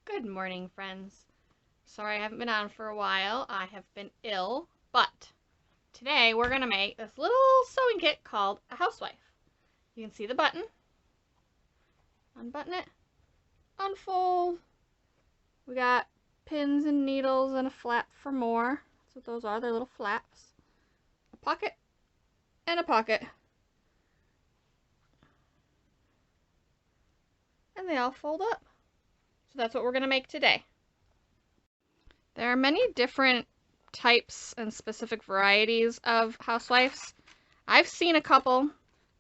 Good morning, friends. Sorry I haven't been on for a while. I have been ill, but today we're going to make this little sewing kit called a housewife. You can see the button. Unbutton it. Unfold. We got pins and needles and a flap for more. That's what those are. They're little flaps. A pocket and a pocket. And they all fold up. So that's what we're going to make today. There are many different types and specific varieties of housewives. I've seen a couple.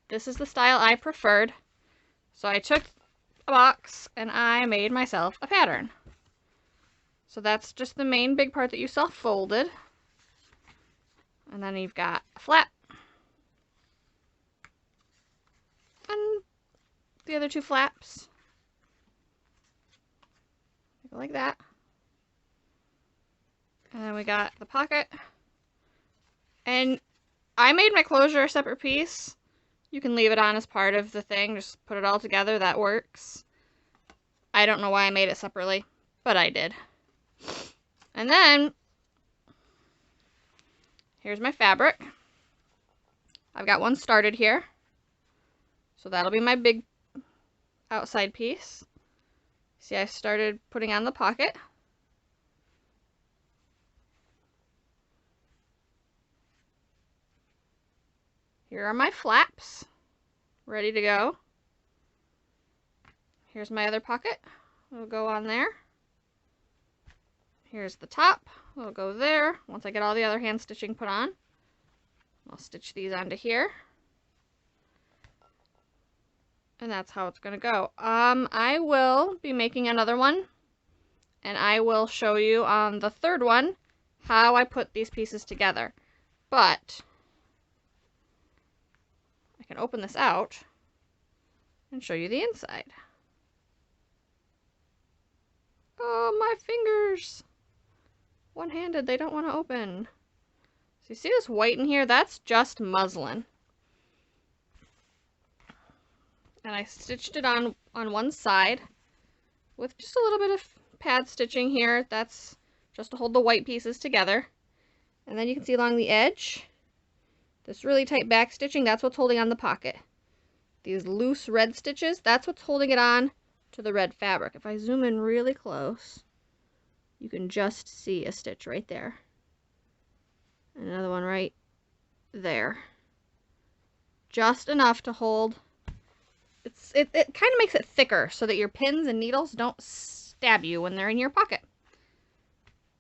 This is the style I preferred. So I took a box and I made myself a pattern. So that's just the main big part that you saw folded. And then you've got a flap. And the other two flaps. Like that. And then we got the pocket. And I made my closure a separate piece. You can leave it on as part of the thing. Just put it all together. That works. I don't know why I made it separately, but I did. And then, here's my fabric. I've got one started here. So that'll be my big outside piece. See, I started putting on the pocket. Here are my flaps, ready to go. Here's my other pocket. It'll go on there. Here's the top. It'll go there. Once I get all the other hand stitching put on, I'll stitch these onto here. And that's how it's going to go. I will be making another one, and I will show you on the third one how I put these pieces together. But I can open this out and show you the inside. Oh, my fingers! One-handed, they don't want to open. So you see this white in here? That's just muslin. And I stitched it on one side with just a little bit of pad stitching here. That's just to hold the white pieces together. And then you can see along the edge, this really tight back stitching, that's what's holding on the pocket. These loose red stitches, that's what's holding it on to the red fabric. If I zoom in really close, you can just see a stitch right there. And another one right there. Just enough to hold. It kind of makes it thicker so that your pins and needles don't stab you when they're in your pocket.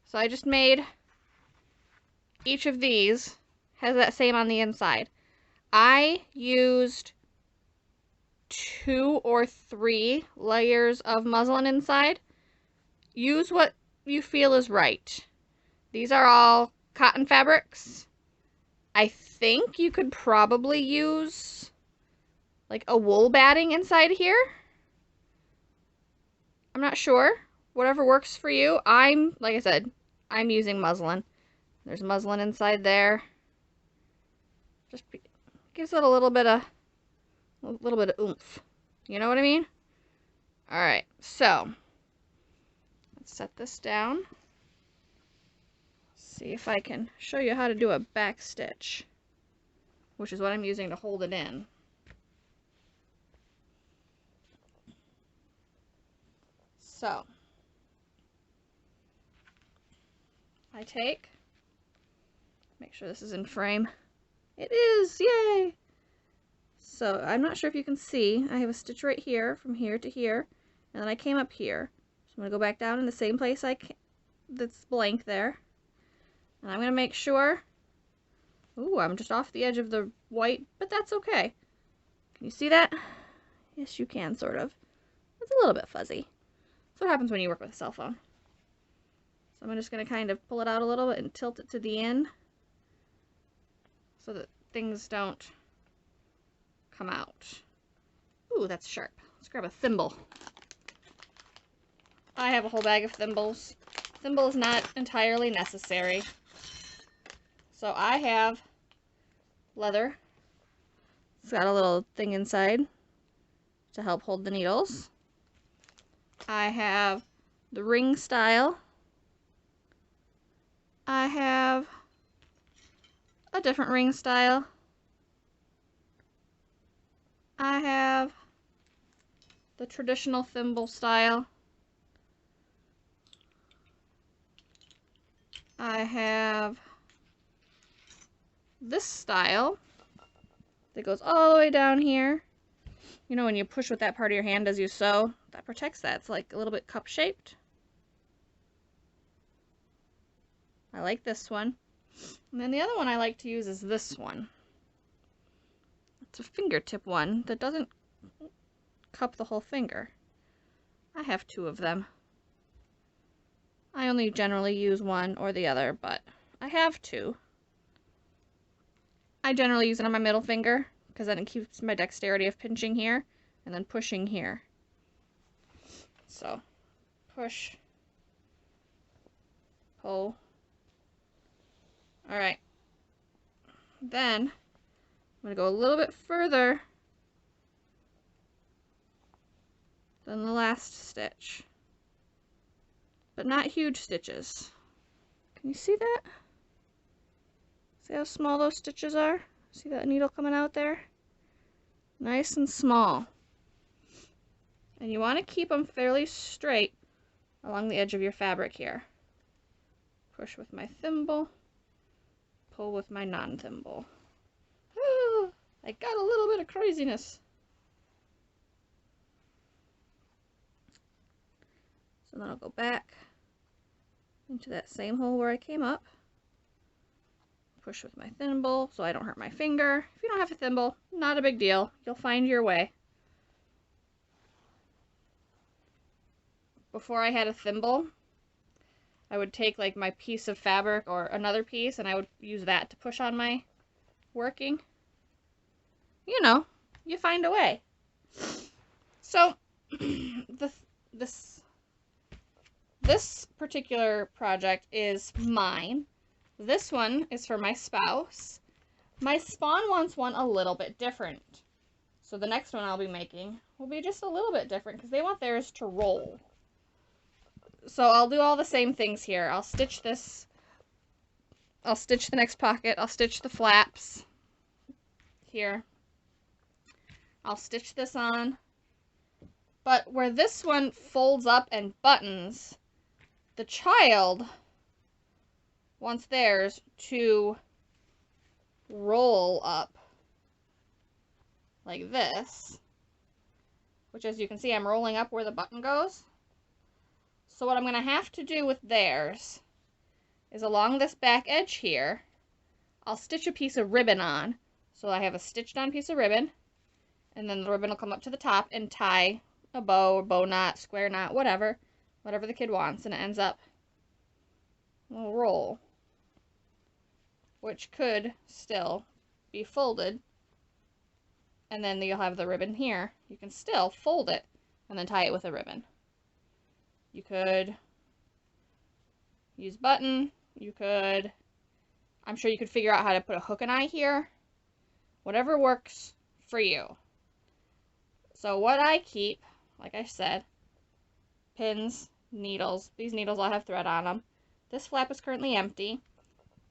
So I just made each of these has that same on the inside. I used 2 or 3 layers of muslin inside. Use what you feel is right. These are all cotton fabrics. I think you could probably use like a wool batting inside here. I'm not sure. Whatever works for you. Like I said, I'm using muslin. There's muslin inside there. Just gives it a little bit of oomph. You know what I mean? All right, so let's set this down. See if I can show you how to do a back stitch, which is what I'm using to hold it in. So I make sure this is in frame. It is, yay! So I'm not sure if you can see, I have a stitch right here from here to here, and then I came up here. So I'm going to go back down in the same place that's blank there. And I'm going to make sure, ooh, I'm just off the edge of the white, but that's okay. Can you see that? Yes, you can, sort of. It's a little bit fuzzy. That's what happens when you work with a cell phone. So I'm just going to kind of pull it out a little bit and tilt it to the end so that things don't come out. Ooh, that's sharp. Let's grab a thimble. I have a whole bag of thimbles. Thimble is not entirely necessary. So I have leather. It's got a little thing inside to help hold the needles. I have the ring style. I have a different ring style. I have the traditional thimble style. I have this style that goes all the way down here. You know when you push with that part of your hand as you sew, that protects that. It's like a little bit cup shaped. I like this one. And then the other one I like to use is this one. It's a fingertip one that doesn't cup the whole finger. I have two of them. I only generally use one or the other, but I have two. I generally use it on my middle finger because then it keeps my dexterity of pinching here and then pushing here. So, push, pull. Alright. Then, I'm going to go a little bit further than the last stitch. But not huge stitches. Can you see that? See how small those stitches are? See that needle coming out there? Nice and small. And you want to keep them fairly straight along the edge of your fabric here. Push with my thimble, pull with my non-thimble. I got a little bit of craziness. So then I'll go back into that same hole where I came up. Push with my thimble so I don't hurt my finger. If you don't have a thimble, not a big deal. You'll find your way. Before I had a thimble, I would take like my piece of fabric or another piece and I would use that to push on my working. You know, you find a way. So, this particular project is mine. This one is for my spouse. My spawn wants one a little bit different. So the next one I'll be making will be just a little bit different because they want theirs to roll. So I'll do all the same things here. I'll stitch this. I'll stitch the next pocket. I'll stitch the flaps here. I'll stitch this on. But where this one folds up and buttons, the child wants theirs to roll up like this, which as you can see I'm rolling up where the button goes. So what I'm going to have to do with theirs is along this back edge here, I'll stitch a piece of ribbon on. So I have a stitched on piece of ribbon, and then the ribbon will come up to the top and tie a bow or bow knot, square knot, whatever the kid wants, and it ends up a little roll, which could still be folded, and then you'll have the ribbon here. You can still fold it and then tie it with a ribbon. You could use button, I'm sure you could figure out how to put a hook and eye here, whatever works for you. So what I keep, like I said, pins, needles. These needles all have thread on them. This flap is currently empty.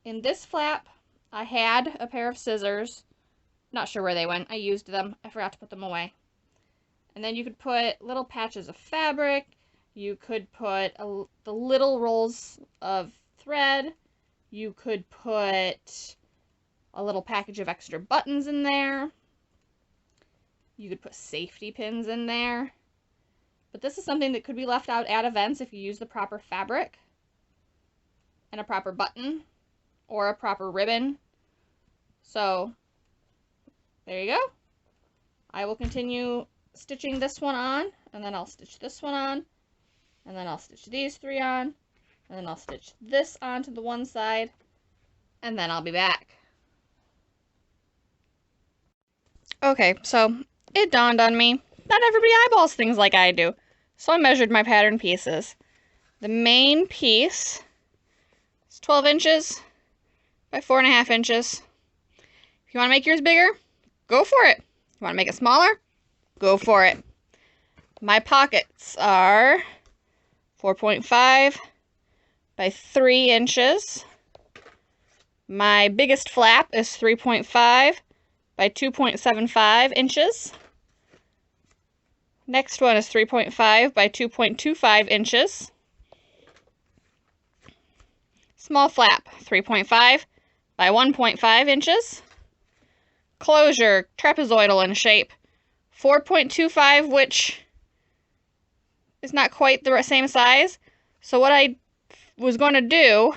In this flap, I had a pair of scissors. Not sure where they went. I used them. I forgot to put them away. And then you could put little patches of fabric. You could put the little rolls of thread. You could put a little package of extra buttons in there. You could put safety pins in there. But this is something that could be left out at events if you use the proper fabric and a proper button or a proper ribbon. So there you go. I will continue stitching this one on, and then I'll stitch this one on, and then I'll stitch these three on, and then I'll stitch this onto the one side, and then I'll be back. Okay, so it dawned on me, not everybody eyeballs things like I do. So I measured my pattern pieces. The main piece is 12 inches by 4.5 inches. If you want to make yours bigger, go for it. If you want to make it smaller, go for it. My pockets are 4.5 by 3 inches. My biggest flap is 3.5 by 2.75 inches. Next one is 3.5 by 2.25 inches. Small flap, 3.5 by 1.5 inches. Closure, trapezoidal in shape, 4.25, which is not quite the same size. So what I was going to do,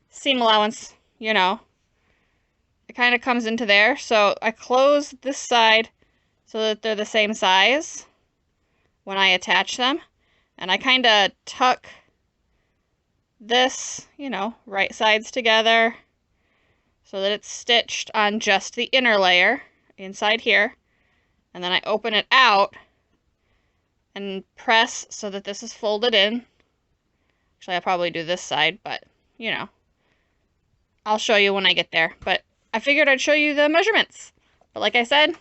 seam allowance, you know, it kind of comes into there. So I close this side so that they're the same size when I attach them. And I kind of tuck this, you know, right sides together so that it's stitched on just the inner layer inside here. And then I open it out and press so that this is folded in. Actually, I'll probably do this side, but, you know, I'll show you when I get there. But I figured I'd show you the measurements. But like I said,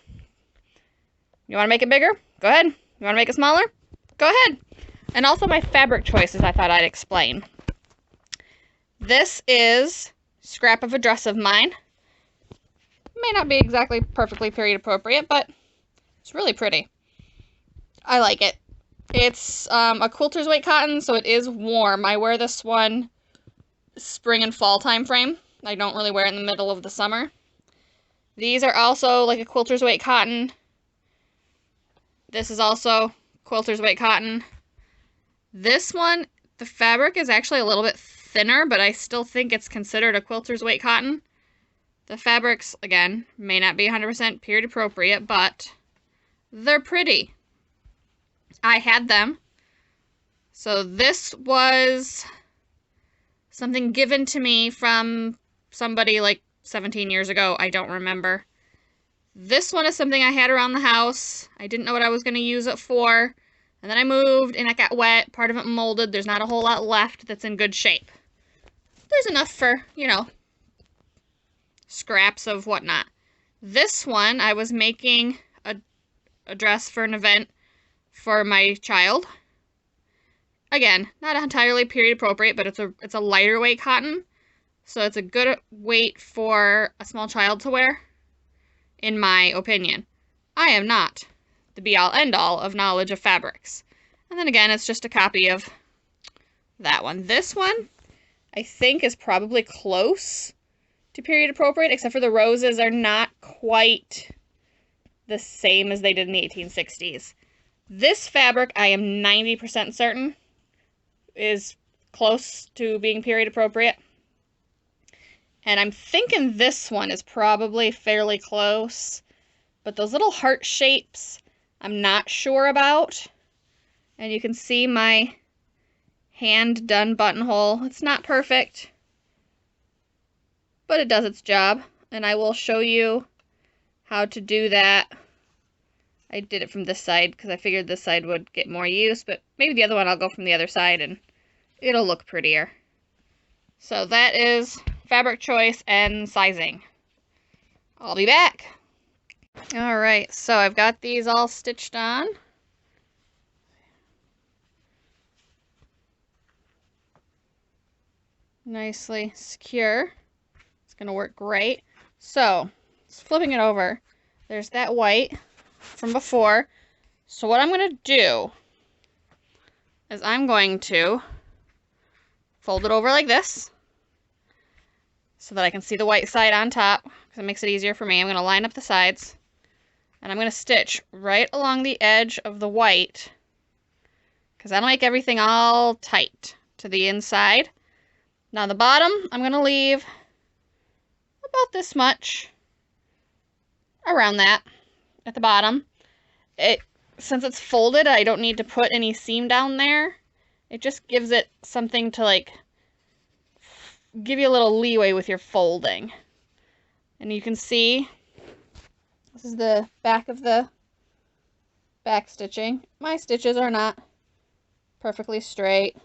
you want to make it bigger? Go ahead. You want to make it smaller? Go ahead. And also my fabric choices I thought I'd explain. This is scrap of a dress of mine. May not be exactly perfectly period appropriate, but it's really pretty. I like it. It's a quilter's weight cotton, so it is warm. I wear this one spring and fall time frame. I don't really wear it in the middle of the summer. These are also like a quilter's weight cotton. This is also quilter's weight cotton. This one, the fabric is actually a little bit thinner, but I still think it's considered a quilter's weight cotton. The fabrics, again, may not be 100% period appropriate, but they're pretty. I had them. So this was something given to me from somebody like 17 years ago. I don't remember. This one is something I had around the house. I didn't know what I was going to use it for. And then I moved and it got wet. Part of it molded. There's not a whole lot left that's in good shape. There's enough for, you know, scraps of whatnot. This one, I was making a dress for an event for my child. Again, not entirely period appropriate, but it's a lighter weight cotton. So it's a good weight for a small child to wear, in my opinion. I am not the be-all, end-all of knowledge of fabrics. And then again, it's just a copy of that one. This one, I think, is probably close to period appropriate, except for the roses are not quite the same as they did in the 1860s. This fabric, I am 90% certain, is close to being period appropriate. And I'm thinking this one is probably fairly close. But those little heart shapes, I'm not sure about. And you can see my hand-done buttonhole. It's not perfect, but it does its job. And I will show you how to do that. I did it from this side because I figured this side would get more use, but maybe the other one I'll go from the other side and it'll look prettier. So that is fabric choice and sizing. I'll be back. Alright, so I've got these all stitched on. Nicely secure. It's going to work great. So, flipping it over, there's that white from before. So what I'm going to do is I'm going to fold it over like this so that I can see the white side on top, because it makes it easier for me. I'm going to line up the sides, and I'm going to stitch right along the edge of the white, because that'll make everything all tight to the inside. Now the bottom, I'm going to leave about this much, around that, at the bottom. Since it's folded, I don't need to put any seam down there. It just gives it something to, like, give you a little leeway with your folding. And you can see, this is the back of the back stitching. My stitches are not perfectly straight.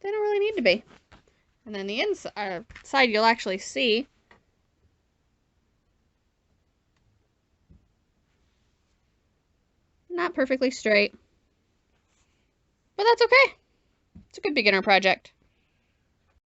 They don't really need to be. And then the inside you'll actually see Not perfectly straight. But that's okay. It's a good beginner project.